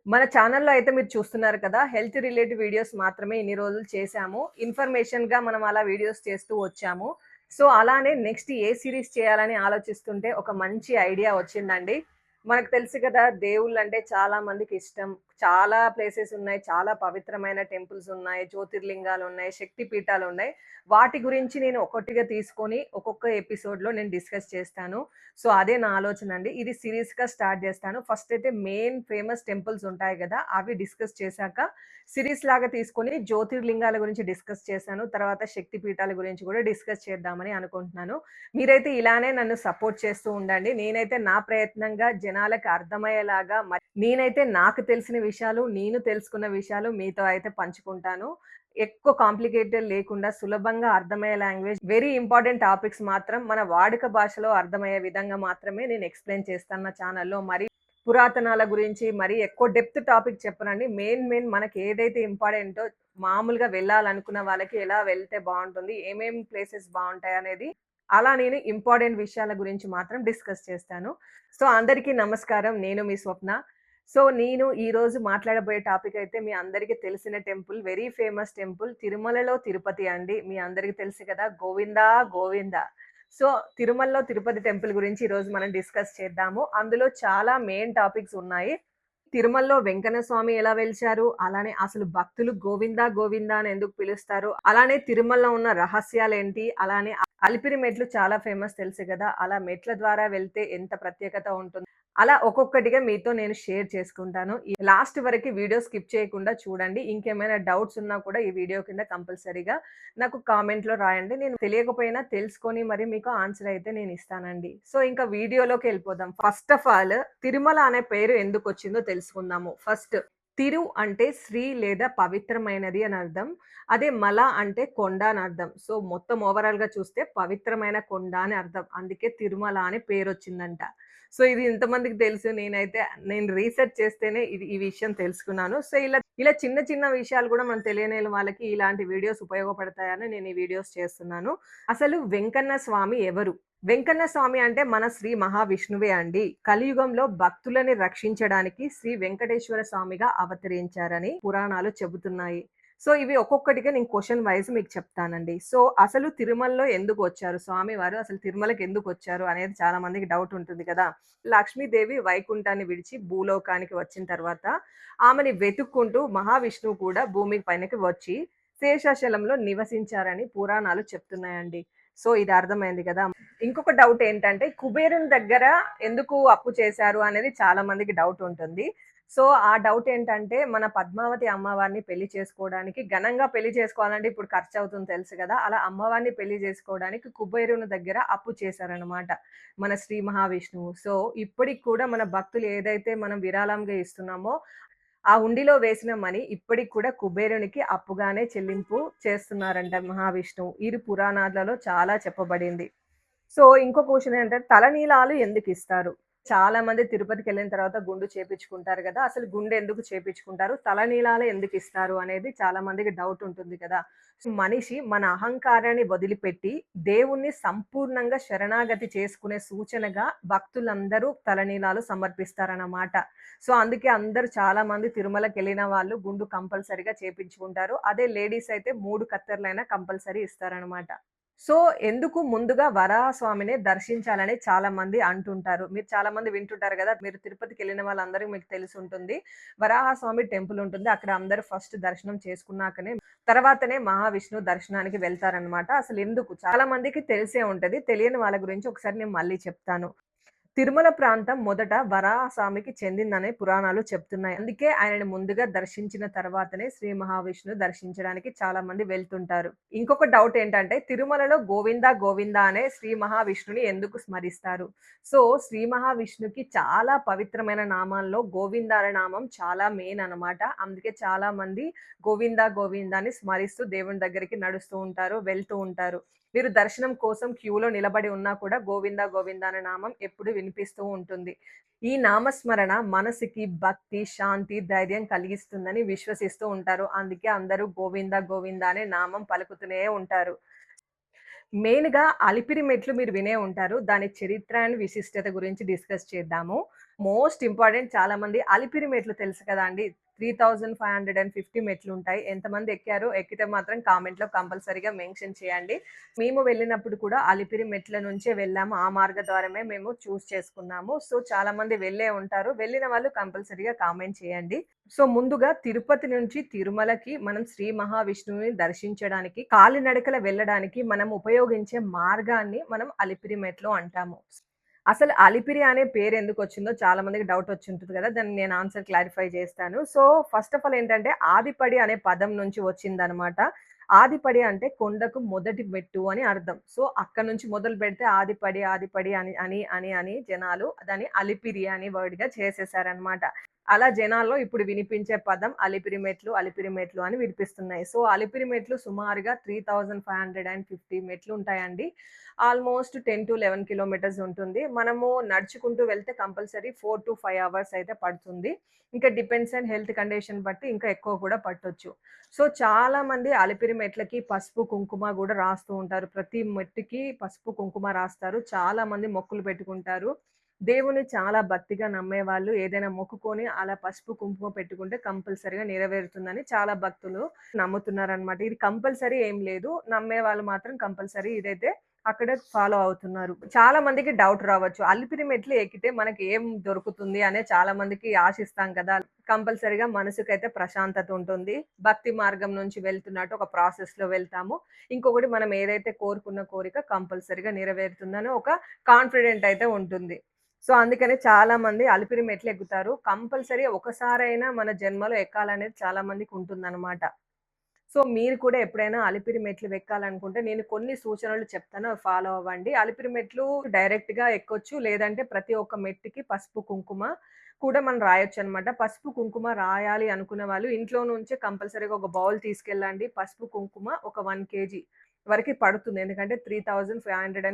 మన ఛానల్‌లో అయితే మీరు చూస్తున్నారు కదా! హెల్త్ రిలేటెడ్ వీడియోస్ మాత్రమే ఇన్ని రోజులు చేశాము. ఇన్ఫర్మేషన్‌గా మనం అలా వీడియోస్ చేస్తూ వచ్చాము. సో, అలానే నెక్స్ట్ ఏ సీరీస్ చేయాలని ఆలోచిస్తుంటే ఒక మంచి ఐడియా వచ్చిందండి. మనకు తెలుసు కదా! దేవుళ్ళంటే చాలా మందికిష్టం. చాలా ప్లేసెస్ ఉన్నాయి. చాలా పవిత్రమైన టెంపుల్స్ ఉన్నాయి. జ్యోతిర్లింగాలున్నాయి. శక్తి పీఠాలున్నాయి. వాటి గురించి నేను ఒక్కొక్కటిగా తీసుకొని ఒక్కొక్క ఎపిసోడ్‌లో నేను డిస్కస్ చేస్తాను. సో, అదే నా ఆలోచనండి. ఇది సీరీస్‌గా స్టార్ట్ జేస్తాను. ఫస్ట్ అయితే మెయిన్ ఫేమస్ టెంపుల్స్ ఉంటాయి గదా! అవి డిస్కస్ చేశాక, సీరీస్‌లాగా తీసుకొని జ్యోతిర్లింగాల గురించి డిస్కస్ చేశాను. తర్వాత శక్తి పీఠాల గురించి గూడా డిస్కస్ చేద్దామని అనుకుంటున్నాను. మీరైతే ఇలానే నన్ను సపోర్ట్ చేస్తూ ఉండండి. నేనైతే నా ప్రయత్నంగా జనాలకి అర్థమయ్యేలాగా నేనైతే నాకు తెలిసిన విషయాలు, నేను తెలుసుకున్న విషయాలు మీతో అయితే పంచుకుంటాను. ఎక్కువ కాంప్లికేటెడ్ లేకుండా సులభంగా అర్థమయ్యే లాంగ్వేజ్, వెరీ ఇంపార్టెంట్ టాపిక్స్ మాత్రం మన వాడుక భాషలో అర్థమయ్యే విధంగా మాత్రమే నేను ఎక్స్‌ప్లెయిన్ చేస్తాను నా ఛానల్‌లో. మరి పురాతనాల గురించి మరి ఎక్కువ డెప్త్ టాపిక్ చెప్పనండి. మెయిన్ మనకి ఏదైతే ఇంపార్టెంటో మామూలుగా వెళ్ళాలనుకున్న వాళ్ళకి ఎలా వెళ్తే బావుంటుంది, ఏమేం ప్లేసెస్ బావుంటాయనేది అలా నేను ఇంపార్టెంట్ విషయాల గురించి మాత్రం డిస్కస్ చేస్తాను. సో, అందరికీ నమస్కారం. నేను మీ స్వప్న. సో, నేను ఈరోజు మాట్లాడబోయే టాపిక్ అయితే మీ అందరికీ తెలిసిన టెంపుల్. Very famous temple. తిరుమలలో తిరుపతి అండి. మీ అందరికి తెలుసు కదా! గోవిందా గోవిందా. సో, తిరుమలలో తిరుపతి టెంపుల్ గురించి ఈరోజు మనం డిస్కస్ చేద్దాము. అందులో చాలా మెయిన్ టాపిక్స్ ఉన్నాయి. తిరుమలలో వెంకన్న స్వామి ఎలా వెలిచారు? అలానే అసలు భక్తులు గోవిందా గోవిందా అని ఎందుకు పిలుస్తారు? అలానే తిరుమలలో ఉన్న రహస్యాలేంటి? అలానే అలిపిరి మెట్లు చాలా ఫేమస్ తెలుసు గదా! అలా మెట్ల ద్వారా వెళ్తే ఎంత ప్రత్యేకత ఉంటుంది? అలా ఒక్కొక్కటిగా మీతో నేను షేర్ చేసుకుంటాను. ఈ లాస్ట్ వరకి వీడియో స్కిప్ చేయకుండా చూడండి. ఇంకేమైనా డౌట్స్ ఉన్నా కూడా ఈ వీడియో కింద కంపల్సరీగా నాకు కామెంట్‌లో రాయండి. నేను తెలియకపోయినా తెలుసుకొని మరి మీకు ఆన్సర్ అయితే నేను ఇస్తానండి. సో, ఇంకా వీడియోలోకెళ్ళిపోదాం. ఫస్ట్ ఆఫ్ ఆల్ తిరుమల అనే పేరు ఎందుకొచ్చిందో తెలుసుకుందాము. ఫస్ట్ తిరు అంటే శ్రీ లేదా పవిత్రమైనది అని అర్థం. అదే మల అంటే కొండ అని అర్థం. సో, మొత్తం ఓవరాల్‌గా చూస్తే పవిత్రమైన కొండ అని అర్థం. అందుకే తిరుమల అని పేరొచ్చిందంట. సో, ఇది ఇంతమందికి తెలుసు. నేను రీసెర్చ్ చేస్తేనే ఈ విషయం తెలుసుకున్నాను. సో, ఇలా చిన్న చిన్న విషయాలు గూడా మనం తెలియని వాళ్ళకి ఇలాంటి వీడియోస్ ఉపయోగపడతాయని నేను ఈ వీడియోస్ చేస్తున్నాను. అసలు వెంకన్న స్వామి ఎవరు? వెంకన్న స్వామి అంటే మన శ్రీ మహావిష్ణువే అండి. కలియుగంలో భక్తులని రక్షించడానికి శ్రీ వెంకటేశ్వర స్వామిగా అవతరించారని పురాణాలు చెబుతున్నాయి. సో, ఇవి ఒక్కొక్కటిగా నేను క్వెషన్ వైస్ మీకు చెప్తానండి. సో, అసలు తిరుమలలో ఎందుకొచ్చారు? స్వామివారు అసలు తిరుమలకి ఎందుకొచ్చారు? అనేది చాలా మందికి డౌట్ ఉంటుంది కదా! లక్ష్మీదేవి వైకుంఠాన్ని విడిచి భూలోకానికి వచ్చిన తర్వాత ఆమెని వెతుక్కుంటూ మహావిష్ణువు కూడా భూమి పైనకి వచ్చి శేషాచలంలో నివసించారని పురాణాలు చెప్తున్నాయండి. సో, ఇది అర్థమైంది కదా! ఇంకొక డౌట్ ఏంటంటే కుబేరుని దగ్గర ఎందుకు అప్పు చేశారు అనేది చాలా మందికి డౌట్ ఉంటుంది. సో, ఆ డౌట్ ఏంటంటే మన పద్మావతి అమ్మవారిని పెళ్లి చేసుకోవడానికి ఘనంగా పెళ్లి చేసుకోవాలంటే ఇప్పుడు ఖర్చవుతుంది తెలుసు గదా! అలా అమ్మవారిని పెళ్లి చేసుకోవడానికి కుబేరుని దగ్గర అప్పు చేశారనమాట మన శ్రీ మహావిష్ణువు. సో, ఇప్పటికి కూడా మన భక్తులు ఏదైతే మనం విరాళంగా ఇస్తున్నామో ఆ ఉండిలో వేసిన మనీ ఇప్పటికి కూడా కుబేరునికి అప్పుగానే చెల్లింపు చేస్తున్నారంట మహావిష్ణువు. ఇది పురాణాలలో చాలా చెప్పబడింది. సో, ఇంకో క్వెషన్ ఏంటంటే తలనీలాలు ఎందుకిస్తారు? చాలా మంది తిరుపతికెళ్ళిన తర్వాత గుండు చేపించుకుంటారు గదా! అసలు గుండె ఎందుకు చేపించుకుంటారు? తలనీలాలు ఎందుకిస్తారు? అనేది చాలా మందికి డౌట్ ఉంటుంది కదా! మనిషి మన అహంకారాన్ని వదిలిపెట్టి దేవుణ్ణి సంపూర్ణంగా శరణాగతి చేసుకునే సూచనగా భక్తులందరూ తలనీలాలు సమర్పిస్తారన్నమాట. సో, అందుకే అందరూ చాలా మంది తిరుమలకెళ్ళిన వాళ్ళు గుండు కంపల్సరీగా చేపించుకుంటారు. అదే లేడీస్ అయితే 3 కత్తెరలైనా కంపల్సరీ ఇస్తారనమాట. సో, ఎందుకు ముందుగా వరాహస్వామినే దర్శించాలని చాలామంది అంటుంటారు. మీరు చాలామంది వింటుంటారు గదా! మీరు తిరుపతికెళ్ళిన వాళ్ళందరికి మీకు తెలిసుంటుంది. వరాహస్వామి టెంపుల్ ఉంటుంది. అక్కడ అందరూ ఫస్ట్ దర్శనం చేసుకున్నాకనే తర్వాతనే మహావిష్ణువు దర్శనానికి వెళ్తారనమాట. అసలెందుకు చాలా మందికి తెలిసే ఉంటది. తెలియని వాళ్ళ గురించి ఒకసారి నేను మళ్ళీ చెప్తాను. తిరుమల ప్రాంతం మొదట వరాహస్వామికి చెందిందని పురాణాలు చెప్తున్నాయి. అందుకే ఆయనని ముందుగా దర్శించిన తర్వాతనే శ్రీ మహావిష్ణువు దర్శించడానికి చాలా మంది వెళ్తుంటారు. ఇంకొక డౌట్ ఏంటంటే తిరుమలలో గోవింద గోవింద అనే శ్రీ మహావిష్ణుని ఎందుకు స్మరిస్తారు? సో, శ్రీ మహావిష్ణుకి చాలా పవిత్రమైన నామాల్లో గోవింద అనే నామం చాలా మెయిన్ అన్నమాట. అందుకే చాలా మంది గోవింద గోవింద అని స్మరిస్తూ దేవుని దగ్గరికి నడుస్తూ ఉంటారు, వెళ్తూ ఉంటారు. మీరు దర్శనం కోసం క్యూలో నిలబడి ఉన్నా కూడా గోవింద గోవింద అనే నామం ఎప్పుడు వినిపిస్తూ ఉంటుంది. ఈ నామస్మరణ మనసుకి భక్తి, శాంతి, ధైర్యం కలిగిస్తుందని విశ్వసిస్తూ ఉంటారు. అందుకే అందరూ గోవింద గోవింద అనే నామం పలుకుతూనే ఉంటారు. మెయిన్‌గా అలిపిరి మెట్లు మీరు వినే ఉంటారు. దాని చరిత్ర అండ్ విశిష్టత గురించి డిస్కస్ చేద్దాము. మోస్ట్ ఇంపార్టెంట్ చాలా మంది అలిపిరి మెట్లు తెలుసు కదా అండి. 3550 మెట్లుంటాయి. ఎంతమంది ఎక్కారో, ఎక్కితే మాత్రం కామెంట్‌లో కంపల్సరీగా మెన్షన్ చేయండి. మేము వెళ్ళినప్పుడు కూడా అలిపిరి మెట్ల నుంచే వెళ్ళాము. ఆ మార్గ ద్వారమే మేము చేసుకున్నాము. సో, చాలా మంది వెళ్ళే ఉంటారు. వెళ్ళిన వాళ్ళు కంపల్సరీగా కామెంట్ చేయండి. సో, ముందుగా తిరుపతి నుంచి తిరుమలకి మనం శ్రీ మహావిష్ణువుని దర్శించడానికి కాలినడకన వెళ్ళడానికి మనం ఉపయోగించే మార్గాన్ని మనం అలిపిరి మెట్లు అంటాము. అసలు అలిపిరి అనే పేరెందుకొచ్చిందో చాలా మందికి డౌట్ వచ్చుంటది గదా! దాన్ని నేను ఆన్సర్ క్లారిఫై చేస్తాను. సో, ఫస్ట్ ఆఫ్ ఆల్ ఏంటంటే ఆదిపడి అనే పదం నుంచి వచ్చిందనమాట. ఆదిపడి అంటే కొండకు మొదటి మెట్టు అని అర్థం. సో, అక్కడి నుంచి మొదలుపెడితే ఆదిపడి, ఆదిపడి అని జనాలు దాన్ని అలిపిరి అని వర్డ్‌గా చేసేసారనమాట. అలా జనాల్లో ఇప్పుడు వినిపించే పదం అలిపిరి మెట్లు, అలిపిరి మెట్లు అని వినిపిస్తున్నాయి. సో, అలిపిరి మెట్లు సుమారుగా 3550 మెట్లుంటాయండి. ఆల్‌మోస్ట్ 10-11 కిలోమీటర్స్ ఉంటుంది. మనము నడుచుకుంటూ వెళ్తే కంపల్సరీ 4-5 అవర్స్ అయితే పడుతుంది. ఇంకా డిపెండ్స్ ఆన్ హెల్త్ కండిషన్ బట్టి ఇంకా ఎక్కువ కూడా పట్టొచ్చు. సో, చాలామంది అలిపిరి మెట్లకి పసుపు, కుంకుమ గూడా రాస్తూ ఉంటారు. ప్రతి మెట్టుకి పసుపు, కుంకుమ రాస్తారు. చాలామంది మొక్కులు పెట్టుకుంటారు. దేవుడిని చాలా భక్తిగా నమ్మేవాళ్ళు ఏదైనా మొక్కుకొని అలా పసుపు, కుంకుమ పెట్టుకుంటే కంపల్సరీగా నెరవేరుతుందని చాలా భక్తులు నమ్ముతున్నారనమాట. ఇది కంపల్సరీ ఏం లేదు. నమ్మేవాళ్ళు మాత్రం కంపల్సరీ ఇదైతే అక్కడ ఫాలో అవుతున్నారు. చాలా మందికి డౌట్ రావచ్చు. అలిపిరి మెట్లు ఎక్కితే మనకి ఏం దొరుకుతుంది అనే చాలా మందికి ఆశిస్తాం కదా! కంపల్సరీగా మనసుకైతే ప్రశాంతత ఉంటుంది. భక్తి మార్గం నుంచి వెళ్తున్నట్టు ఒక ప్రాసెస్‌లో వెళ్తాము. ఇంకొకటి మనం ఏదైతే కోరుకున్న కోరిక కంపల్సరీగా నెరవేరుతుందని ఒక కాన్ఫిడెంట్ అయితే ఉంటుంది. సో, అందుకనే చాలా మంది అలిపిరి మెట్లెక్కుతారు. కంపల్సరీ ఒకసారైనా మన జన్మలో ఎక్కాలనేది చాలా మందికుంటుందనమాట. సో, మీరు కూడా ఎప్పుడైనా అలిపిరి మెట్లు ఎక్కాలనుకుంటే నేను కొన్ని సూచనలు చెప్తాను. అవి ఫాలో అవ్వండి. అలిపిరి మెట్లు డైరెక్ట్‌గా ఎక్కొచ్చు. లేదంటే ప్రతి ఒక్క మెట్టుకి పసుపు, కుంకుమ కూడా మనం రాయొచ్చనమాట. పసుపు, కుంకుమ రాయాలి అనుకున్న వాళ్ళు ఇంట్లో నుంచే కంపల్సరీగా ఒక బౌల్ తీసుకెళ్ళండి. పసుపు, కుంకుమ ఒక 1 కేజీ వరకి పడుతుంది. ఎందుకంటే 3550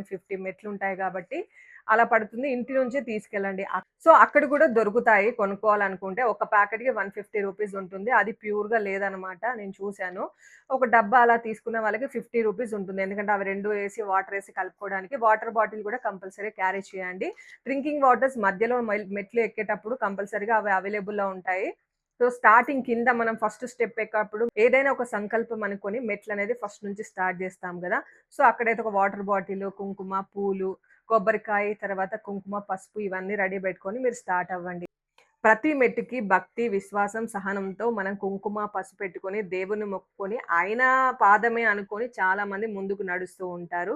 మెట్లుంటాయి గాబట్టి అలా పడుతుంది. ఇంటి నుంచే తీసుకెళ్ళండి. సో, అక్కడ గూడా దొరుకుతాయి కొనుక్కోవాలనుకుంటే. ఒక ప్యాకెట్‌కి 150 రూపీస్ ఉంటుంది. అది ప్యూర్‌గా లేదనమాట. నేను చూసాను. ఒక డబ్బా అలా తీసుకున్న వాళ్ళకి 50 రూపీస్ ఉంటుంది. ఎందుకంటే అవి 2 ఏసి వాటరేసి కలుపుకోవడానికి. వాటర్ బాటిల్ గూడా కంపల్సరీ క్యారీ చేయండి. డ్రింకింగ్ వాటర్స్ మధ్యలో మెట్లు ఎక్కేటప్పుడు కంపల్సరీగా అవి అవైలబుల్‌లో ఉంటాయి. సో, స్టార్టింగ్ కింద మనం ఫస్ట్ స్టెప్ ఎక్కేప్పుడు ఏదైనా ఒక సంకల్పం అనుకోని మెట్లనేది ఫస్ట్ నుంచి స్టార్ట్ జేస్తాం గదా! సో, అక్కడైతే ఒక వాటర్ బాటిలు, కుంకుమ, పూలు, కొబ్బరికాయ, తర్వాత కుంకుమ, పసుపు ఇవన్నీ రెడీ బెట్టుకొని మీరు స్టార్ట్ అవ్వండి. ప్రతి మెట్టుకి భక్తి, విశ్వాసం, సహనంతో మనం కుంకుమ, పసుపు పెట్టుకొని దేవుడిని మొక్కుకొని ఆయన పాదమే అనుకోని చాలామంది ముందుకు నడుస్తూ ఉంటారు.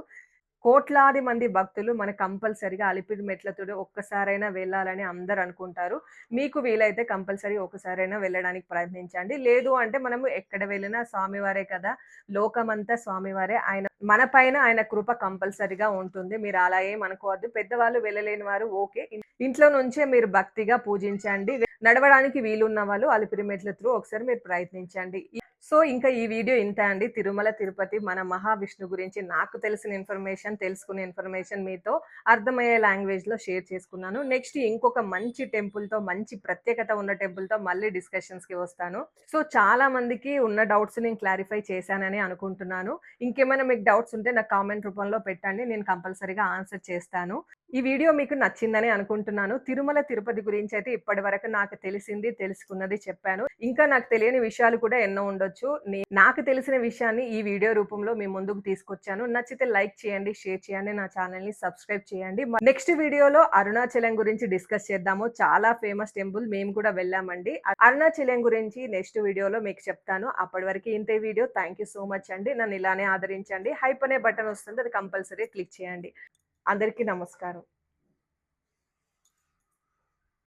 కోట్లాది మంది భక్తులు మన కంపల్సరీగా అలిపిరి మెట్లతోటి ఒక్కసారైనా వెళ్ళాలని అందరూ అనుకుంటారు. మీకు వీలైతే కంపల్సరీ ఒకసారైనా వెళ్ళడానికి ప్రయత్నించండి. లేదు అంటే మనము ఎక్కడ వెళ్ళినా స్వామివారే కదా! లోకమంతా స్వామివారే. మన పైన ఆయన కృప కంపల్సరీగా ఉంటుంది. మీరు అలా ఏం అనుకోవద్దు. పెద్దవాళ్ళు వెళ్ళలేని వారు ఓకే. ఇంట్లో నుంచే మీరు భక్తిగా పూజించండి. నడవడానికి వీలున్న వాళ్ళు అలిపిరి మెట్ల త్రూ ఒకసారి మీరు ప్రయత్నించండి. సో, ఇంకా ఈ వీడియో ఇంతే అండి. తిరుమల, తిరుపతి మన మహావిష్ణు గురించి నాకు తెలిసిన ఇన్ఫర్మేషన్, తెలుసుకున్న ఇన్ఫర్మేషన్ మీతో అర్థమయ్యే లాంగ్వేజ్‌లో షేర్ చేసుకున్నాను. నెక్స్ట్ ఇంకొక మంచి టెంపుల్‌తో, మంచి ప్రత్యేకత ఉన్న టెంపుల్‌తో మళ్ళీ డిస్కషన్స్‌కి వస్తాను. సో, చాలా మందికి ఉన్న డౌట్స్ నేను క్లారిఫై చేశానని అనుకుంటున్నాను. ఇంకేమైనా మీకు డౌట్స్ ఉంటే నాకు కామెంట్ రూపంలో పెట్టండి. నేను కంపల్సరీగా ఆన్సర్ చేస్తాను. ఈ వీడియో మీకు నచ్చిందని అనుకుంటున్నాను. తిరుమల, తిరుపతి గురించైతే ఇప్పటివరకు నాకు తెలిసింది, తెలుసుకున్నది చెప్పాను. ఇంకా నాకు తెలియని విషయాలు కూడా ఎన్నో ఉండొచ్చు. నాకు తెలిసిన విషయాన్ని ఈ వీడియో రూపంలో మీ ముందుకు తీసుకొచ్చాను. నచ్చితే లైక్ చేయండి, షేర్ చేయండి, నా ఛానెల్‌ని సబ్స్క్రైబ్ చేయండి. నెక్స్ట్ వీడియోలో అరుణాచలం గురించి డిస్కస్ చేద్దాము. చాలా ఫేమస్ టెంపుల్ మేము కూడా వెళ్ళామండి. అరుణాచలం గురించి నెక్స్ట్ వీడియోలో మీకు చెప్తాను. అప్పటి వరకు ఇంతే video. Thank you so much అండి. నన్ను ఇలానే ఆదరించండి. హైప్ అనే బటన్ వస్తుంది. అది కంపల్సరీ క్లిక్ చేయండి. అందరికీ నమస్కారం.